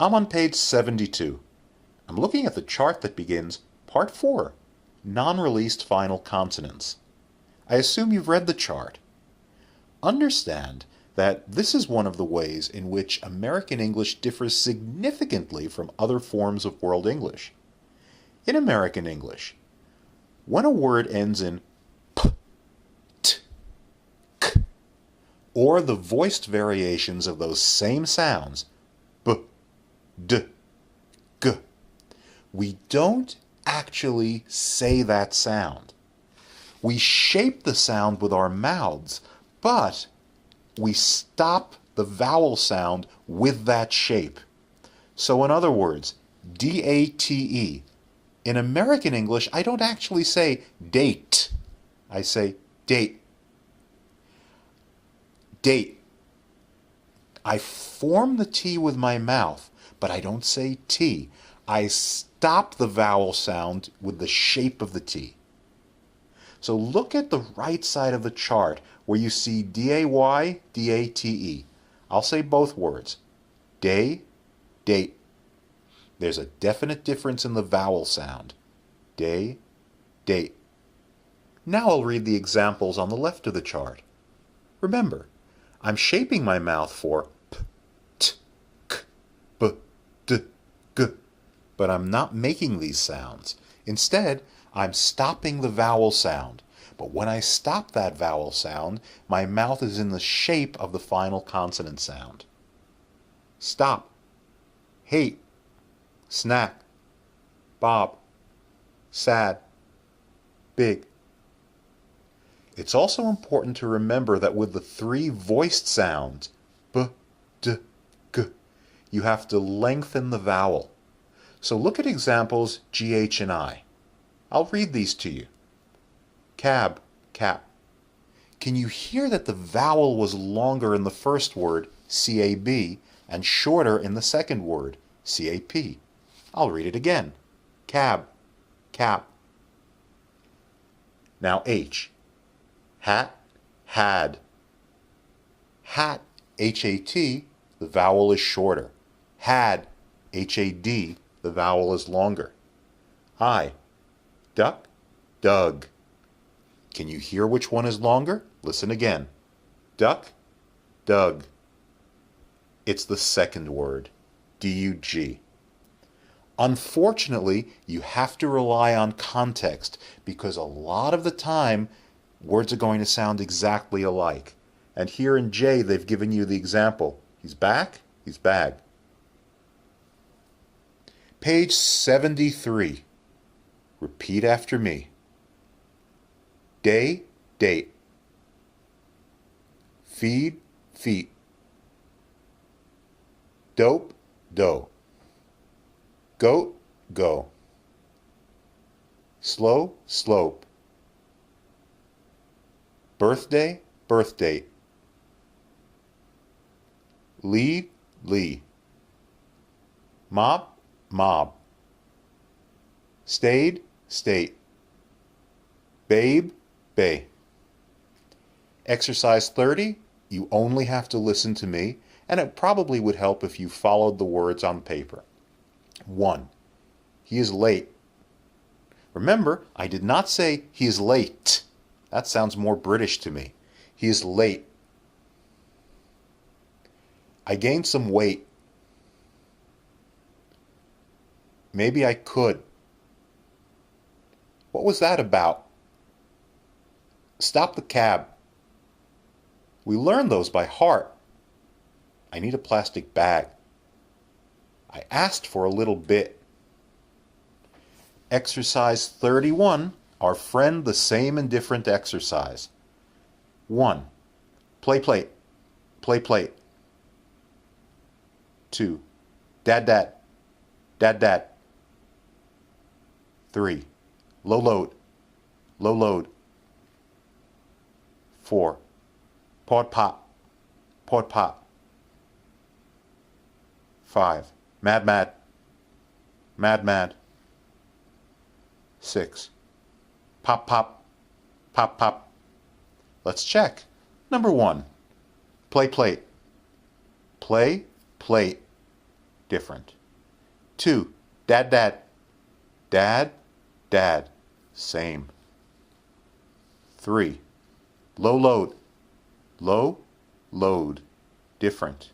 I'm on page 72. I'm looking at the chart that begins Part 4, Non-Released Final Consonants. I assume you've read the chart. Understand that this is one of the ways in which American English differs significantly from other forms of World English. In American English, when a word ends in p, t, k, or the voiced variations of those same sounds, b, d, g, we don't actually say that sound. We shape the sound with our mouths, but we stop the vowel sound with that shape. So in other words, D-A-T-E. In American English, I don't actually say date. I say date. Date. I form the T with my mouth, but I don't say T. I stop the vowel sound with the shape of the T. So look at the right side of the chart where you see D-A-Y, D-A-T-E. I'll say both words. Day, date. There's a definite difference in the vowel sound. Day, date. Now I'll read the examples on the left of the chart. Remember, I'm shaping my mouth for p, t, k, b, d, g, but I'm not making these sounds. Instead, I'm stopping the vowel sound. But when I stop that vowel sound, my mouth is in the shape of the final consonant sound. Stop, hate, snack, bob, sad, big. It's also important to remember that with the three voiced sounds, b, d, g, you have to lengthen the vowel. So look at examples G, H, and I. I'll read these to you. Cab, cap. Can you hear that the vowel was longer in the first word, C-A-B, and shorter in the second word, C-A-P? I'll read it again. Cab, cap. Now H. Hat, had. Hat, H-A-T, the vowel is shorter. Had, H-A-D, the vowel is longer. I. Duck, dug. Can you hear which one is longer? Listen again. Duck, dug. It's the second word, D-U-G. Unfortunately, you have to rely on context because a lot of the time, words are going to sound exactly alike. And here in J, they've given you the example. He's back, he's bag. Page 73. Repeat after me. Day, date. Feed, feet. Dope, dough. Goat, go. Slow, slope. Birthday, birth date. Lead, lee. Mob, mob. Stayed, state. Babe, bay. Exercise 30, you only have to listen to me, and it probably would help if you followed the words on paper. 1. He is late. Remember, I did not say he is late. That sounds more British to me. He is late. I gained some weight. Maybe I could. What was that about? Stop the cab. We learned those by heart. I need a plastic bag. I asked for a little bit. Exercise 31, our friend the same and different exercise. 1. Play plate. Play plate. 2. Dad dad. Dad dad. 3. Low load. Low load. 4. Pod pop. Pod pop. 5. Mad mad. Mad mad. 6. Pop pop. Pop pop. Let's check. Number 1. Play plate. Play plate. different. 2. Dad, dad. Dad, dad. Same. 3. Low load. Low, load. Different.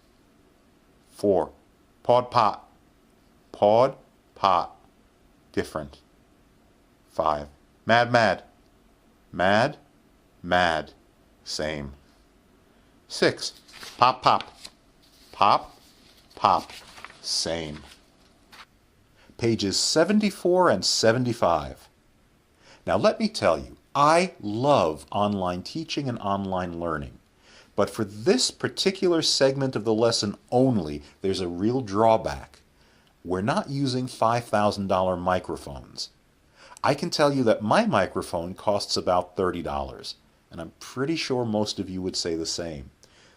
4. Pod pot. Pod, pot. Different. 5. Mad, mad. Mad, mad. Same. 6. Pop, pop. Pop, pop. Same. Pages 74 and 75. Now let me tell you, I love online teaching and online learning. But for this particular segment of the lesson only, there's a real drawback. We're not using $5,000 microphones. I can tell you that my microphone costs about $30, and I'm pretty sure most of you would say the same.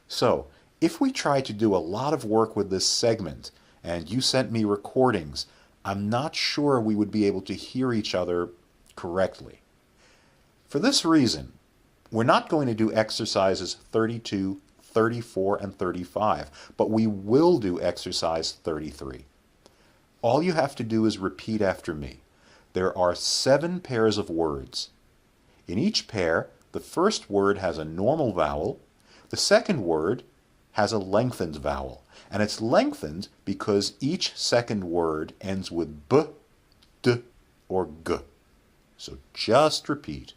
So, if we try to do a lot of work with this segment, and you sent me recordings, I'm not sure we would be able to hear each other correctly. For this reason, we're not going to do exercises 32, 34, and 35, but we will do exercise 33. All you have to do is repeat after me. There are 7 pairs of words. In each pair, the first word has a normal vowel, the second word has a lengthened vowel, and it's lengthened because each second word ends with b, d, or g. So just repeat.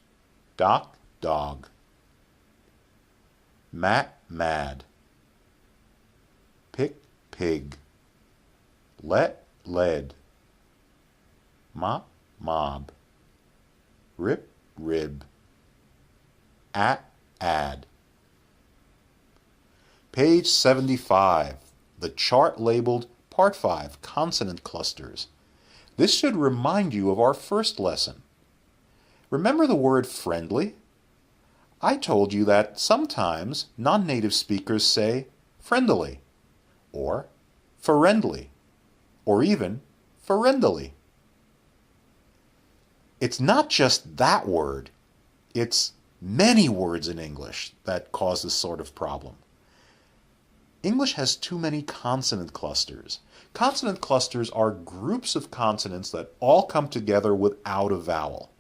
Doc, dog. Mat, mad. Pick, pig. Let, led. Mop, mob. Rip, rib. At, add. Page 75, the chart labeled Part 5, Consonant Clusters. This should remind you of our first lesson. Remember the word friendly? I told you that sometimes non-native speakers say friendly, or friendly, or even friendly. It's not just that word, it's many words in English that cause this sort of problem. English has too many consonant clusters. Consonant clusters are groups of consonants that all come together without a vowel.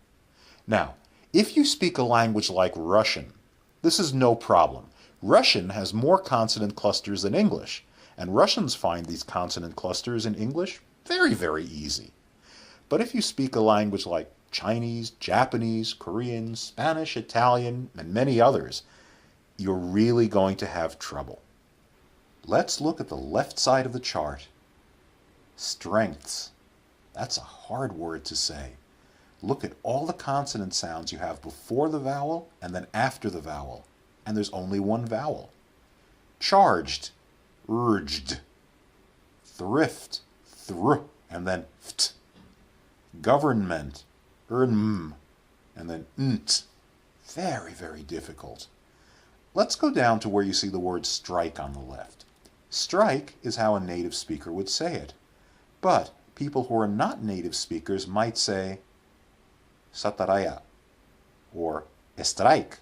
Now, if you speak a language like Russian, this is no problem. Russian has more consonant clusters than English, and Russians find these consonant clusters in English very, very easy. But if you speak a language like Chinese, Japanese, Korean, Spanish, Italian, and many others, you're really going to have trouble. Let's look at the left side of the chart. Strengths. That's a hard word to say. Look at all the consonant sounds you have before the vowel and then after the vowel. And there's only one vowel. Charged. Urged. Thrift. Thr. And then ft. Government. And then nt. Very, very difficult. Let's go down to where you see the word strike on the left. Strike is how a native speaker would say it. But people who are not native speakers might say sataraya, or strike,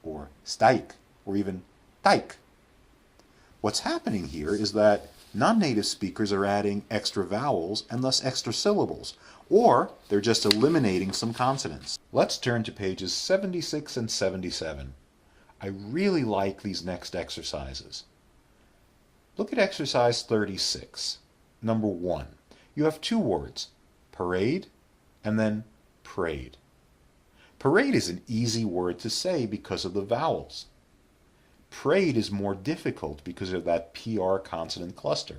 or stike, or even taik. What's happening here is that non-native speakers are adding extra vowels and thus extra syllables, or they're just eliminating some consonants. Let's turn to pages 76 and 77. I really like these next exercises. Look at exercise 36. Number 1. You have 2 words, parade and then prayed. Parade is an easy word to say because of the vowels. Prayed is more difficult because of that PR consonant cluster.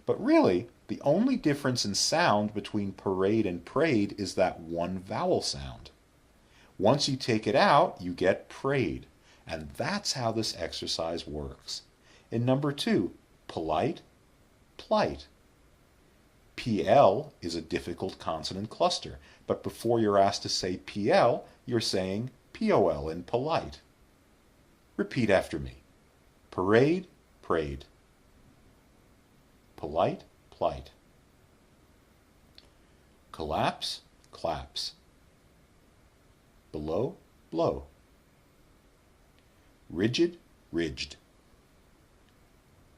But really, the only difference in sound between parade and prayed is that one vowel sound. Once you take it out, you get prayed. And that's how this exercise works. In number 2, polite, plight. PL is a difficult consonant cluster, but before you're asked to say PL, you're saying POL in polite. Repeat after me. Parade, prayed. Polite, plight. Collapse, claps. Below, blow. Rigid, ridged.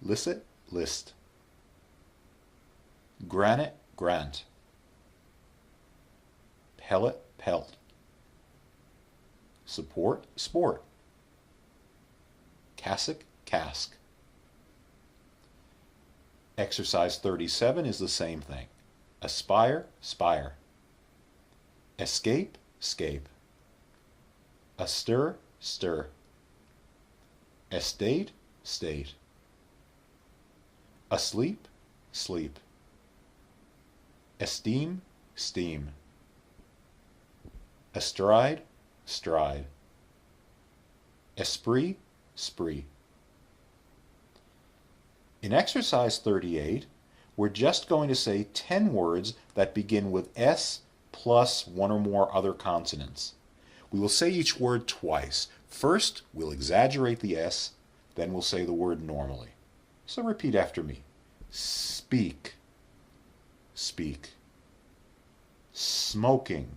Licit, list. Granite, grant. Pellet, pelt. Support, sport. Cassock, cask. Exercise 37 is the same thing. Aspire, spire. Escape, scape. Astir, stir. Estate, state. Asleep, sleep. Esteem, steam. Astride, stride. Esprit, spree. In exercise 38, we're just going to say 10 words that begin with S plus one or more other consonants. We will say each word twice. First, we'll exaggerate the S, then we'll say the word normally. So repeat after me. Speak, speak. Smoking,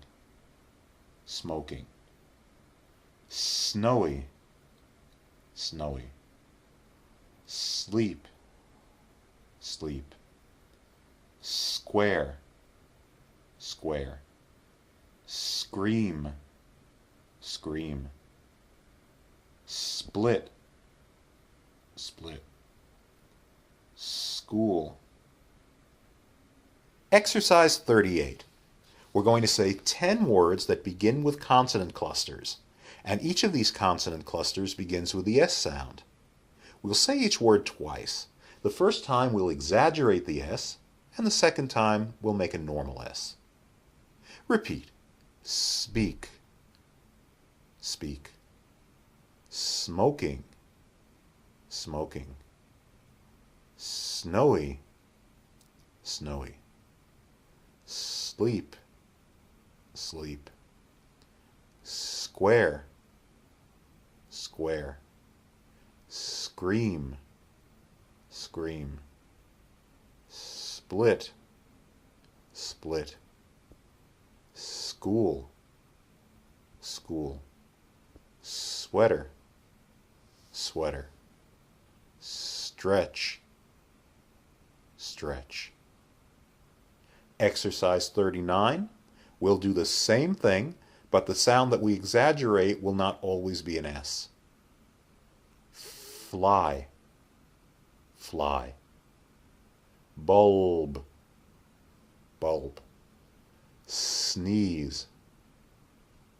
smoking. Snowy, snowy. Sleep, sleep. Square, square. Scream, scream. Split, split. School. Exercise 38. We're going to say 10 words that begin with consonant clusters, and each of these consonant clusters begins with the S sound. We'll say each word twice. The first time we'll exaggerate the S, and the second time we'll make a normal S. Repeat. Speak, speak. Smoking, smoking. Snowy, snowy. Sleep, sleep. Square, square. Scream, scream. Split, split. School, school. Sweater, sweater. Stretch, stretch. Exercise 39. We'll do the same thing, but the sound that we exaggerate will not always be an S. Fly, fly. Bulb, bulb. Sneeze,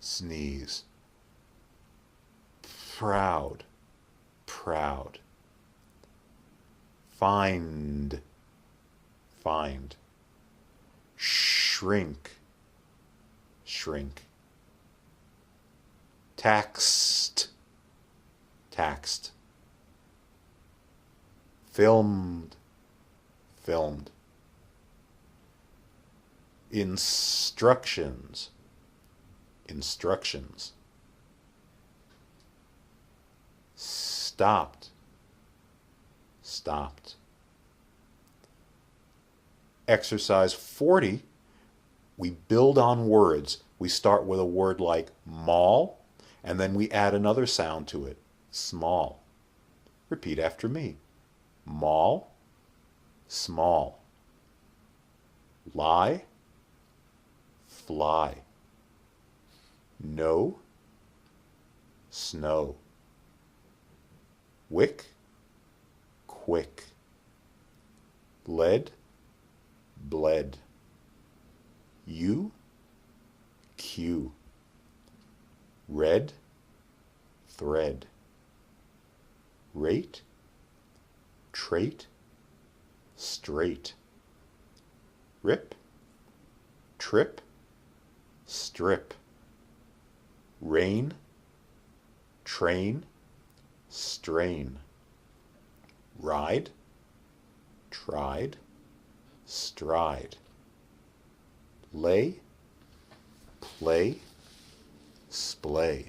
sneeze. Proud, proud. Find, find. Shrink, shrink. Taxed, taxed. Filmed, filmed. Instructions, instructions. Stopped, stopped. Exercise 40, we build on words. We start with a word like mall, and then we add another sound to it, small. Repeat after me. Mall, small. Lie, fly. No, snow. Wick, quick. Lead, bled. You, cue. Red, thread. Rate, trait, straight. Rip, trip, strip. Rain, train, strain. Ride, tried, stride. Lay, play, splay.